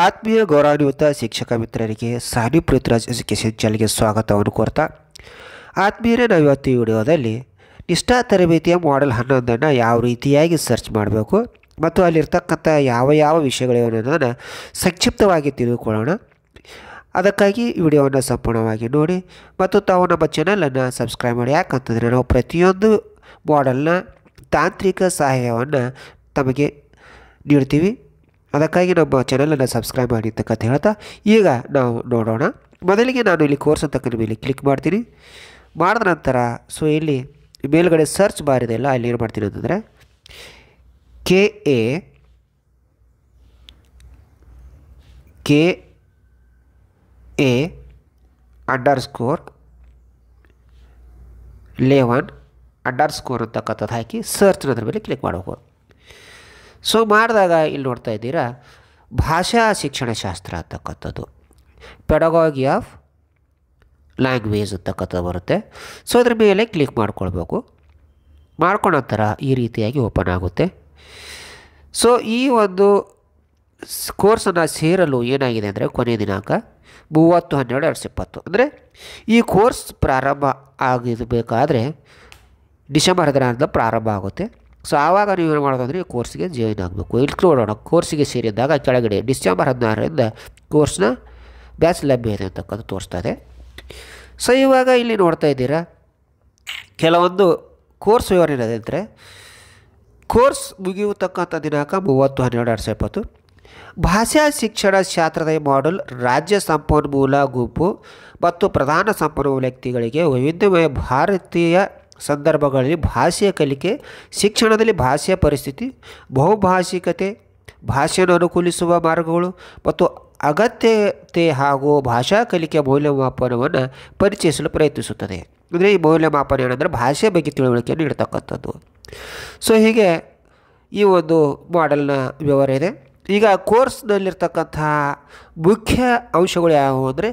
ಆತ್ಮೀಯ ಗೌರವಾನ್ವಿತ ಶಿಕ್ಷಕ ಮಿತ್ರರಿಗೆ ಸಾನಿ ಪೃಥ್ವಿರಾಜ್ ಎಜುಕೇಷನ್ ಚಾನಲ್ಗೆ ಸ್ವಾಗತವನ್ನು ಕೋರ್ತಾ ಆತ್ಮೀಯರೇ, ನಾವು ಇವತ್ತು ಈ ವಿಡಿಯೋದಲ್ಲಿ ನಿಷ್ಠಾ ತರಬೇತಿಯ ಮಾಡೆಲ್ 11 ಯಾವ ರೀತಿಯಾಗಿ ಸರ್ಚ್ ಮಾಡಬೇಕು ಮತ್ತು ಅಲ್ಲಿರ್ತಕ್ಕಂಥ ಯಾವ ವಿಷಯಗಳಿವೆ ಅನ್ನೋದನ್ನು ಸಂಕ್ಷಿಪ್ತವಾಗಿ ತಿಳಿದುಕೊಳ್ಳೋಣ. ಅದಕ್ಕಾಗಿ ಈ ವಿಡಿಯೋವನ್ನು ಸಂಪೂರ್ಣವಾಗಿ ನೋಡಿ ಮತ್ತು ತಾವು ನಮ್ಮ ಚಾನಲನ್ನು ಸಬ್ಸ್ಕ್ರೈಬ್ ಮಾಡಿ. ಯಾಕಂತಂದರೆ ನಾವು ಪ್ರತಿಯೊಂದು ಮಾಡೆಲ್ನ ತಾಂತ್ರಿಕ ಸಹಾಯವನ್ನು ತಮಗೆ ನೀಡ್ತೀವಿ. ಅದಕ್ಕಾಗಿ ನಮ್ಮ ಚಾನಲನ್ನು ಸಬ್ಸ್ಕ್ರೈಬ್ ಮಾಡಿ ಅಂತಕ್ಕಂತ ಹೇಳ್ತಾ ಈಗ ನಾವು ನೋಡೋಣ. ಮೊದಲಿಗೆ ನಾನು ಇಲ್ಲಿ ಕೋರ್ಸ್ ಅಂತಕ್ಕಂಥ ಮೇಲೆ ಕ್ಲಿಕ್ ಮಾಡ್ತೀನಿ. ಮಾಡಿದ ನಂತರ ಇಲ್ಲಿ ಮೇಲ್ಗಡೆ ಸರ್ಚ್ ಬಾರ್ ಇದೆಯಲ್ಲ, ಅಲ್ಲಿ ಏನು ಮಾಡ್ತೀನಿ ಅಂತಂದರೆ KA_11_ ಅಂತಕ್ಕಂಥದ್ದು ಹಾಕಿ ಸರ್ಚ್ ಅನ್ನೋದ್ರ ಮೇಲೆ ಕ್ಲಿಕ್ ಮಾಡಬೇಕು. ಮಾಡಿದಾಗ ಇಲ್ಲಿ ನೋಡ್ತಾ ಇದ್ದೀರಾ, ಭಾಷಾ ಶಿಕ್ಷಣಶಾಸ್ತ್ರ ಅಂತಕ್ಕಂಥದ್ದು, ಪೆಡಗಾಗಿ ಆಫ್ ಲ್ಯಾಂಗ್ವೇಜ್ ಅಂತಕ್ಕಂಥದ್ದು ಬರುತ್ತೆ. ಅದ್ರ ಮೇಲೆ ಕ್ಲಿಕ್ ಮಾಡ್ಕೊಳ್ಬೇಕು. ಮಾಡ್ಕೊಂಡ ನಂತರ ಈ ರೀತಿಯಾಗಿ ಓಪನ್ ಆಗುತ್ತೆ. ಈ ಒಂದು ಕೋರ್ಸನ್ನು ಸೇರಲು ಏನಾಗಿದೆ ಅಂದರೆ ಕೊನೆಯ ದಿನಾಂಕ 30/12/2020. ಅಂದರೆ ಈ ಕೋರ್ಸ್ ಪ್ರಾರಂಭ ಆಗಬೇಕಾದ್ರೆ ಡಿಸೆಂಬರ್ 16 ಪ್ರಾರಂಭ ಆಗುತ್ತೆ. ಆವಾಗ ನೀವು ಏನು ಮಾಡೋದಂದರೆ ಈ ಕೋರ್ಸ್ಗೆ ಜಾಯಿನ್ ಆಗಬೇಕು. ಇಲ್ಲಿ ನೋಡೋಣ, ಕೋರ್ಸಿಗೆ ಸೇರಿದಾಗ ಕೆಳಗಡೆ ಡಿಸೆಂಬರ್ 16ರಿಂದ ಕೋರ್ಸ್ನ ಬ್ಯಾಚ್ ಲಭ್ಯ ಇದೆ ಅಂತಕ್ಕಂಥ ತೋರಿಸ್ತಾ ಇದೆ. ಇವಾಗ ಇಲ್ಲಿ ನೋಡ್ತಾ ಇದ್ದೀರಾ, ಕೆಲವೊಂದು ಕೋರ್ಸ್ ವಿವರ ಏನಿದೆ ಅಂದರೆ ಕೋರ್ಸ್ ಮುಗಿಯತಕ್ಕಂಥ ದಿನಾಂಕ 30/12/2020. ಭಾಷಾ ಶಿಕ್ಷಣ ಶಾಸ್ತ್ರದ ಮಾಡೆಲ್ ರಾಜ್ಯ ಸಂಪನ್ಮೂಲ ಗುಂಪು ಮತ್ತು ಪ್ರಧಾನ ಸಂಪನ್ಮೂಲ ವ್ಯಕ್ತಿಗಳಿಗೆ ವೈವಿಧ್ಯಮಯ ಭಾರತೀಯ ಸಂದರ್ಭಗಳಲ್ಲಿ ಭಾಷೆಯ ಕಲಿಕೆ, ಶಿಕ್ಷಣದಲ್ಲಿ ಭಾಷೆಯ ಪರಿಸ್ಥಿತಿ, ಬಹುಭಾಷಿಕತೆ, ಭಾಷೆಯನ್ನು ಅನುಕೂಲಿಸುವ ಮಾರ್ಗಗಳು ಮತ್ತು ಅಗತ್ಯತೆ ಹಾಗೂ ಭಾಷಾ ಕಲಿಕೆಯ ಮೌಲ್ಯಮಾಪನವನ್ನು ಪರಿಚಯಿಸಲು ಪ್ರಯತ್ನಿಸುತ್ತದೆ. ಅಂದರೆ ಈ ಮೌಲ್ಯಮಾಪನ ಏನಂದರೆ ಭಾಷೆ ಬಗ್ಗೆ ತಿಳುವಳಿಕೆಯನ್ನು ನೀಡ್ತಕ್ಕಂಥದ್ದು. ಹೀಗೆ ಈ ಒಂದು ಮಾಡೆಲ್ನ ವಿವರ ಇದೆ. ಈಗ ಕೋರ್ಸ್ನಲ್ಲಿರ್ತಕ್ಕಂತಹ ಮುಖ್ಯ ಅಂಶಗಳು ಯಾವುವು ಅಂದರೆ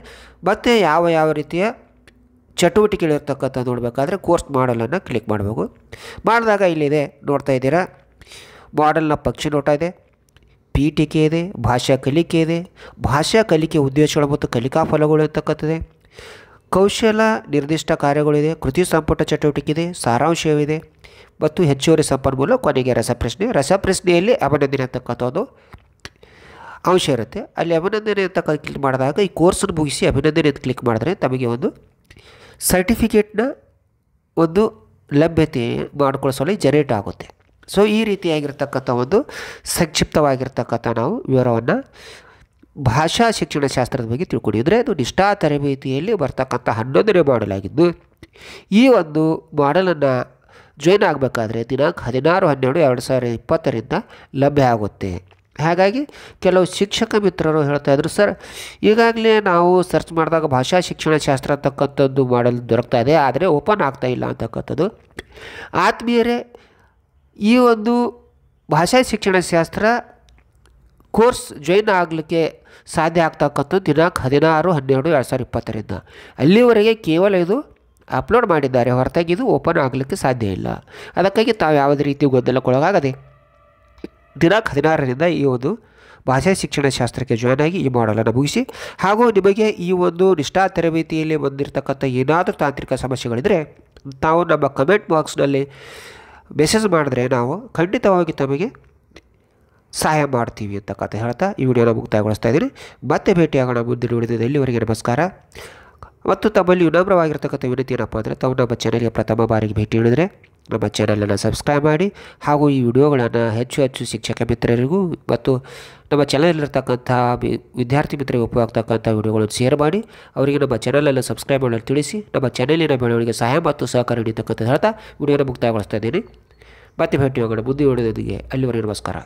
ಮತ್ತು ಯಾವ ರೀತಿಯ ಚಟುವಟಿಕೆಗಳಿರ್ತಕ್ಕಂಥ ನೋಡಬೇಕಾದ್ರೆ ಕೋರ್ಸ್ ಮಾಡೆಲನ್ನು ಕ್ಲಿಕ್ ಮಾಡಬೇಕು. ಮಾಡಿದಾಗ ಇಲ್ಲಿದೆ, ನೋಡ್ತಾ ಇದ್ದೀರಾ, ಮಾಡೆಲ್ನ ಪಕ್ಷಿ ನೋಟ ಇದೆ, ಪೀಠಿಕೆ ಇದೆ, ಭಾಷಾ ಕಲಿಕೆ ಇದೆ, ಭಾಷಾ ಕಲಿಕೆ ಉದ್ದೇಶಗಳು ಮತ್ತು ಕಲಿಕಾ ಫಲಗಳು ಅಂತಕ್ಕಂಥದ್ದಿದೆ, ಕೌಶಲ ನಿರ್ದಿಷ್ಟ ಕಾರ್ಯಗಳಿದೆ, ಕೃತಿ ಸಂಪುಟ ಚಟುವಟಿಕೆ ಇದೆ, ಸಾರಾಂಶವಿದೆ ಮತ್ತು ಹೆಚ್ಚುವರಿ ಸಂಪನ್ಮೂಲ, ಕೊನೆಗೆ ರಸಪ್ರಶ್ನೆಯಲ್ಲಿ ಅಭಿನಂದನೆ ಅಂತಕ್ಕಂಥ ಒಂದು ಅಂಶ ಇರುತ್ತೆ. ಅಲ್ಲಿ ಅಭಿನಂದನೆ ಅಂತ ಕ್ಲಿಕ್ ಮಾಡಿದಾಗ ಈ ಕೋರ್ಸನ್ನು ಮುಗಿಸಿ ಅಭಿನಂದನೆ ಅಂತ ಕ್ಲಿಕ್ ಮಾಡಿದ್ರೆ ತಮಗೆ ಒಂದು ಸರ್ಟಿಫಿಕೇಟ್ನ ಒಂದು ಲಭ್ಯತೆ ಮಾಡಿಕೊಳ್ಳಿಸಲು ಜನರೇಟ್ ಆಗುತ್ತೆ. ಈ ರೀತಿಯಾಗಿರ್ತಕ್ಕಂಥ ಒಂದು ಸಂಕ್ಷಿಪ್ತವಾಗಿರ್ತಕ್ಕಂಥ ನಾವು ವಿವರವನ್ನು ಭಾಷಾ ಶಿಕ್ಷಣಶಾಸ್ತ್ರದ ಬಗ್ಗೆ ತಿಳ್ಕೊಂಡಿದ್ರೆ ಅದು ನಿಷ್ಠಾ ತರಬೇತಿಯಲ್ಲಿ ಬರ್ತಕ್ಕಂಥ 11ನೇ ಮಾಡೆಲ್ ಆಗಿದ್ದು, ಈ ಒಂದು ಮಾಡೆಲನ್ನು ಜಾಯಿನ್ ಆಗಬೇಕಾದ್ರೆ ದಿನಾಂಕ 16/12/2020 ಲಭ್ಯ ಆಗುತ್ತೆ. ಹಾಗಾಗಿ ಕೆಲವು ಶಿಕ್ಷಕ ಮಿತ್ರರು ಹೇಳ್ತಾ ಇದ್ರು, ಸರ್ ಈಗಾಗಲೇ ನಾವು ಸರ್ಚ್ ಮಾಡಿದಾಗ ಭಾಷಾ ಶಿಕ್ಷಣಶಾಸ್ತ್ರ ಅಂತಕ್ಕಂಥದ್ದು ಮಾಡೆಲ್ ದೊರಕ್ತಾ ಇದೆ, ಆದರೆ ಓಪನ್ ಆಗ್ತಾ ಇಲ್ಲ ಅಂತಕ್ಕಂಥದ್ದು. ಆತ್ಮೀಯರೇ, ಈ ಒಂದು ಭಾಷಾ ಶಿಕ್ಷಣಶಾಸ್ತ್ರ ಕೋರ್ಸ್ ಜಾಯಿನ್ ಆಗಲಿಕ್ಕೆ ಸಾಧ್ಯ ಆಗ್ತಕ್ಕಂಥದ್ದು ದಿನಾಂಕ 16/12/2020. ಅಲ್ಲಿವರೆಗೆ ಕೇವಲ ಇದು ಅಪ್ಲೋಡ್ ಮಾಡಿದ್ದಾರೆ, ಹೊರತಾಗಿ ಇದು ಓಪನ್ ಆಗಲಿಕ್ಕೆ ಸಾಧ್ಯ ಇಲ್ಲ. ಅದಕ್ಕಾಗಿ ತಾವು ಯಾವುದೇ ರೀತಿ ಗೊಂದಲಕ್ಕೊಳಗಾಗದೆ ದಿನಾಂಕ 16ರಿಂದ ಈ ಒಂದು ಭಾಷಾ ಶಿಕ್ಷಣಶಾಸ್ತ್ರಕ್ಕೆ ಜಾಯ್ನ್ ಆಗಿ ಈ ಮಾಡೆಲನ್ನು ಮುಗಿಸಿ, ಹಾಗೂ ನಿಮಗೆ ಈ ಒಂದು ನಿಷ್ಠಾ ತರಬೇತಿಯಲ್ಲಿ ಬಂದಿರತಕ್ಕಂಥ ಏನಾದರೂ ತಾಂತ್ರಿಕ ಸಮಸ್ಯೆಗಳಿದ್ದರೆ ತಾವು ನಮ್ಮ ಕಮೆಂಟ್ ಬಾಕ್ಸ್ನಲ್ಲಿ ಮೆಸೇಜ್ ಮಾಡಿದ್ರೆ ನಾವು ಖಂಡಿತವಾಗಿ ತಮಗೆ ಸಹಾಯ ಮಾಡ್ತೀವಿ ಅಂತಕ್ಕಂಥ ಹೇಳ್ತಾ ಈ ವಿಡಿಯೋನ ಮುಕ್ತಾಯಗೊಳಿಸ್ತಾ ಇದ್ದೀನಿ. ಮತ್ತೆ ಭೇಟಿಯಾಗೋಣ ಮುಂದಿನ ವಿಡಿಯೋದಲ್ಲಿ. ಇಲ್ಲಿವರೆಗೆ ನಮಸ್ಕಾರ. ಮತ್ತು ತಮ್ಮಲ್ಲಿ ವಿನಮ್ರವಾಗಿರ್ತಕ್ಕಂಥ ವಿನಂತಿ ಏನಪ್ಪ ಅಂದರೆ ತಾವು ನಮ್ಮ ಚಾನಲ್ಗೆ ಪ್ರಥಮ ಬಾರಿಗೆ ಭೇಟಿ ನೀಡಿದರೆ ನಮ್ಮ ಚಾನಲನ್ನು ಸಬ್ಸ್ಕ್ರೈಬ್ ಮಾಡಿ, ಹಾಗೂ ಈ ವಿಡಿಯೋಗಳನ್ನು ಹೆಚ್ಚು ಶಿಕ್ಷಕ ಮಿತ್ರರಿಗೂ ಮತ್ತು ನಮ್ಮ ಚಾನಲಲ್ಲಿರ್ತಕ್ಕಂಥ ವಿದ್ಯಾರ್ಥಿ ಮಿತ್ರರಿಗೆ ಉಪಯೋಗ್ತಕ್ಕಂಥ ವಿಡಿಯೋಗಳನ್ನು ಶೇರ್ ಮಾಡಿ ಅವರಿಗೆ ನಮ್ಮ ಚಾನಲನ್ನು ಸಬ್ಸ್ಕ್ರೈಬ್ ಮಾಡಲು ತಿಳಿಸಿ ನಮ್ಮ ಚಾನಲಿನ ಬೆಳವಣಿಗೆ ಸಹಾಯ ಮತ್ತು ಸಹಕಾರ ನೀಡತಕ್ಕಂಥ ಹೇಳ್ತಾ ವಿಡಿಯೋನ ಮುಕ್ತಾಯಗೊಳಿಸ್ತಾ ಇದ್ದೀನಿ. ಮತ್ತೆ ಭೇಟಿಯಾಗೋಣ ಮುಂದಿನ ವಿಡಿಯೋದೊಂದಿಗೆ. ಅಲ್ಲಿವರೆಗೆ ನಮಸ್ಕಾರ.